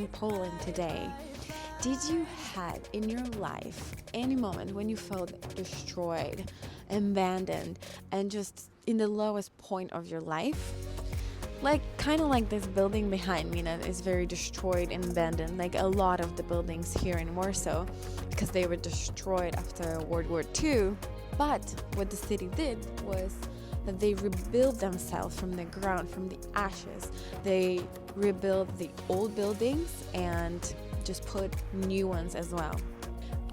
and Poland today. Did you had in your life any moment when you felt destroyed, abandoned, and just in the lowest point of your life? Like, kind of like this building behind me that is very destroyed and abandoned, like a lot of the buildings here in Warsaw, because they were destroyed after World War II. But what the city did was that they rebuilt themselves from the ground, from the ashes. They rebuilt the old buildings and just put new ones as well.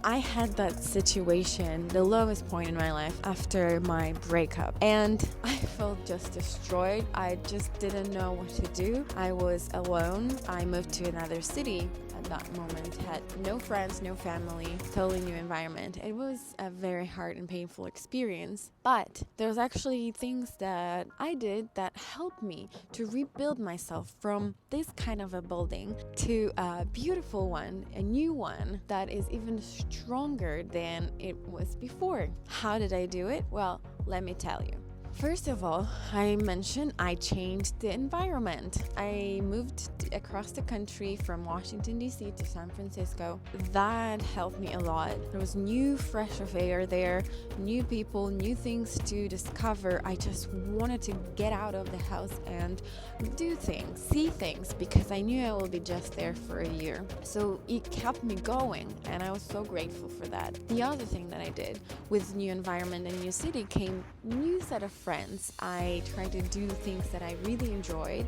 I had that situation, the lowest point in my life, after my breakup, and I felt just destroyed. I just didn't know what to do. I was alone. I moved to another city at that moment, had no friends, no family, totally new environment. It was a very hard and painful experience, but there's actually things that I did that helped me to rebuild myself from this kind of a building to a beautiful one, a new one that is even stronger than it was before. How did I do it? Well, let me tell you. First of all, I mentioned I changed the environment. I moved across the country from Washington, D.C. to San Francisco. That helped me a lot. There was new, fresh air there, new people, new things to discover. I just wanted to get out of the house and do things, see things, because I knew I would be just there for a year. So it kept me going, and I was so grateful for that. The other thing that I did with new environment and new city came new set of friends. I tried to do things that I really enjoyed,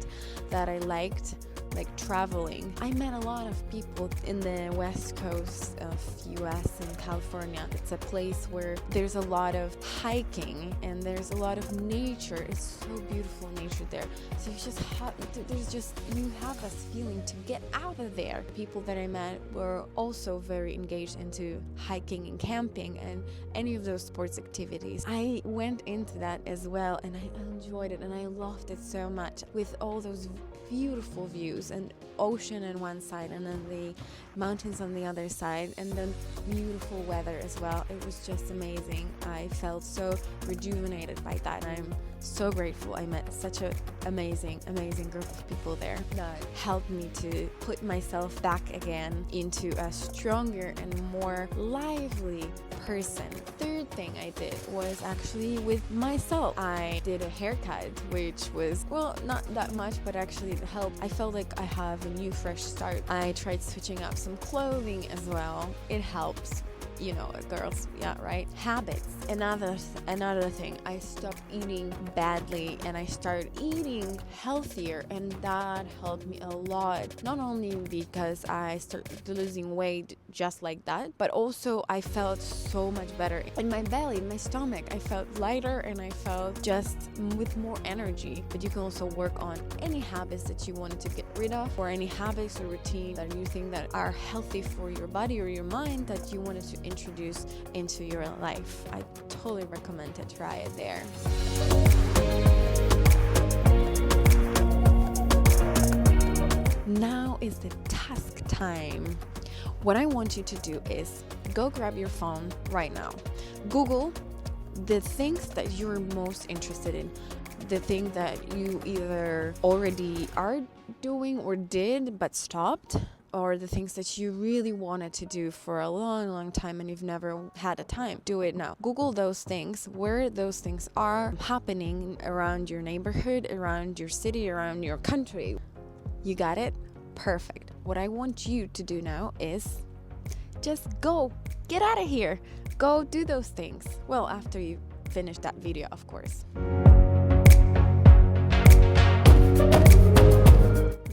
that I liked, like traveling. I met a lot of people in the west coast of US and California. It's a place where there's a lot of hiking and there's a lot of nature. It's so beautiful nature there. So you have this feeling to get out of there. People that I met were also very engaged into hiking and camping and any of those sports activities. I went into that as well, and I enjoyed it and I loved it so much, with all those beautiful views and ocean on one side and then the mountains on the other side, and then beautiful weather as well. It was just amazing. I felt so rejuvenated by that, and I'm so grateful I met such an amazing group of people there that helped me to put myself back again into a stronger and more lively person. Third thing I did was actually with myself. I did a haircut, which was, well, not that much, but actually it helped. I felt like I have a new fresh start. I tried switching up some clothing as well. It helps. You know, girls, yeah, right? Habits. Another thing, I stopped eating badly and I started eating healthier, and that helped me a lot. Not only because I started losing weight just like that, but also I felt so much better in my belly, in my stomach. I felt lighter and I felt just with more energy. But you can also work on any habits that you wanted to get rid of, or any habits or routine that you think that are healthy for your body or your mind that you wanted to introduce into your life. I totally recommend to try it there. Now is the task time. What I want you to do is go grab your phone right now. Google the things that you're most interested in, the thing that you either already are doing or did but stopped, or the things that you really wanted to do for a long time and you've never had the time. Do it now. Google those things, where those things are happening around your neighborhood, around your city, around your country. You got it? Perfect. What I want you to do now is just go. Get out of here. Go do those things. Well, after you finish that video, of course.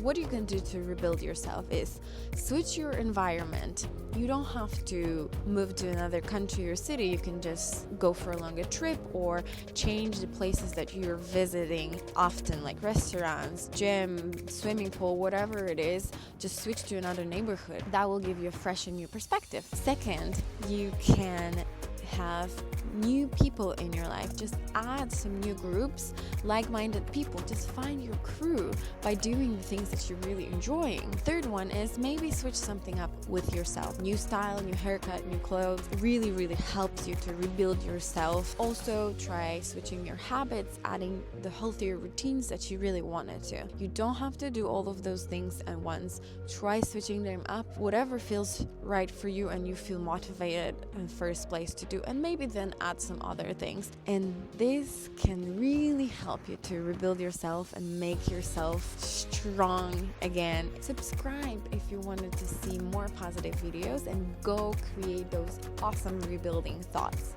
What you can do to rebuild yourself is switch your environment. You don't have to move to another country or city. You can just go for a longer trip or change the places that you're visiting often, like restaurants, gym, swimming pool, whatever it is. Just switch to another neighborhood. That will give you a fresh and new perspective. Second, you can have new people in your life. Just add some new groups, like-minded people. Just find your crew by doing the things that you're really enjoying. Third one is maybe switch something up with yourself. New style, new haircut, new clothes really helps you to rebuild yourself. Also try switching your habits, adding the healthier routines that you really wanted to. You don't have to do all of those things at once. Try switching them up, whatever feels right for you and you feel motivated in first place to do, and maybe then add some other things. And this can really help you to rebuild yourself and make yourself strong again. Subscribe if you wanted to see more positive videos, and go create those awesome rebuilding thoughts.